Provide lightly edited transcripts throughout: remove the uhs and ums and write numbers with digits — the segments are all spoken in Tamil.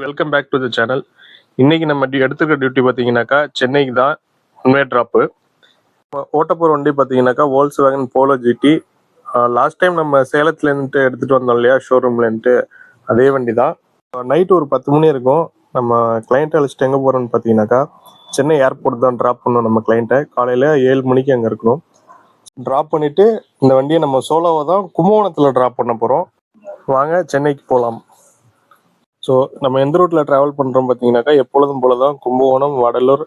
Welcome back to the channel. இன்னைக்கு நம்ம எடுத்துக்கிற டியூட்டி பார்த்தீங்கன்னாக்கா சென்னைக்கு தான் ஒன்வே ட்ராப்பு. ஓட்ட போகிற வண்டி பார்த்தீங்கன்னாக்கா Volkswagen Polo GT. Last time நம்ம சேலத்துலேருந்து எடுத்துகிட்டு வந்தோம் இல்லையா ஷோரூம்லேருந்து, அதே வண்டி தான். நைட்டு ஒரு 10 மணி இருக்கும். நம்ம கிளைண்ட்டை அழைச்சிட்டு எங்கே போகிறோம்னு பார்த்தீங்கன்னாக்கா சென்னை ஏர்போர்ட் தான் ட்ராப் பண்ணணும். நம்ம கிளைண்ட்டை காலையில் 7 மணிக்கு அங்கே இருக்கணும். ட்ராப் பண்ணிவிட்டு இந்த வண்டியை நம்ம சோலோவை தான் கும்பகோணத்தில் ட்ராப் பண்ண போகிறோம். வாங்க சென்னைக்கு போகலாம். ஸோ நம்ம எந்த ரூட்டில் ட்ராவல் பண்ணுறோம் பார்த்தீங்கன்னாக்கா எப்பொழுதும் போல தான் கும்பகோணம், வடலூர்,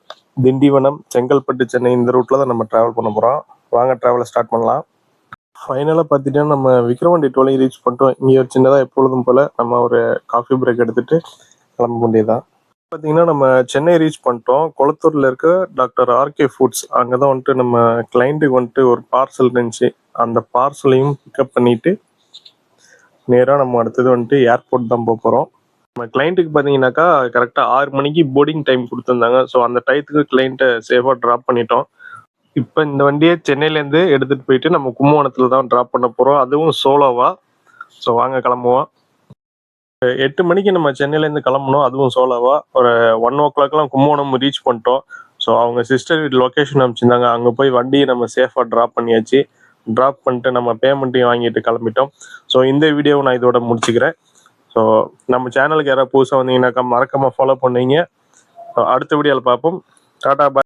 திண்டிவனம், செங்கல்பட்டு, சென்னை இந்த ரூட்டில் தான் நம்ம ட்ராவல் பண்ண போகிறோம். வாங்க ட்ராவலை ஸ்டார்ட் பண்ணலாம். ஃபைனலாக பார்த்துட்டீங்கன்னா நம்ம விக்ரவாண்டி டோலையும் ரீச் பண்ணிட்டோம். இங்கே ஒரு சின்னதாக எப்பொழுதும் போல் நம்ம ஒரு காஃபி பிரேக் எடுத்துகிட்டு கிளம்ப வேண்டியதுதான். பார்த்தீங்கன்னா நம்ம சென்னை ரீச் பண்ணிட்டோம். கொளத்தூரில் இருக்க டாக்டர் ஆர்கே ஃபுட்ஸ் அங்கே தான் வந்துட்டு நம்ம கிளைண்ட்டுக்கு வந்துட்டு ஒரு பார்சல் இருந்துச்சு. அந்த பார்சலையும் பிக்கப் பண்ணிவிட்டு நேராக நம்ம அடுத்தது வந்துட்டு ஏர்போர்ட் தான் போக போகிறோம். நம்ம கிளைண்ட்டுக்கு பார்த்தீங்கன்னாக்கா கரெக்டாக 6 மணிக்கு போர்டிங் டைம் கொடுத்துருந்தாங்க. ஸோ அந்த டயத்துக்கு கிளைண்ட்டை சேஃபாக ட்ராப் பண்ணிட்டோம். இப்போ இந்த வண்டியை சென்னையிலேருந்து எடுத்துகிட்டு போயிட்டு நம்ம கும்பகோணத்தில் தான் ட்ராப் பண்ண போகிறோம், அதுவும் சோலோவா. ஸோ வாங்க கிளம்புவோம். 8 மணிக்கு நம்ம சென்னையிலேருந்து கிளம்பணும், அதுவும் சோலோவா. ஒரு 1 o'clockலாம் கும்பகோணம் ரீச் பண்ணிட்டோம். ஸோ அவங்க சிஸ்டர் வீட்டு லொக்கேஷன் அனுப்பிச்சிருந்தாங்க. அங்கே போய் வண்டியை நம்ம சேஃபாக ட்ராப் பண்ணியாச்சு. ட்ராப் பண்ணிட்டு நம்ம பேமெண்ட்டையும் வாங்கிட்டு கிளம்பிட்டோம். ஸோ இந்த வீடியோவை நான் இதோட முடிச்சுக்கிறேன். ஸோ நம்ம சேனலுக்கு யாராவது புதுசாக வந்தீங்கன்னாக்கா மறக்காமல் ஃபாலோ பண்ணுவீங்க. அடுத்த வீடியோவில் பார்ப்போம். டாடா பாய்.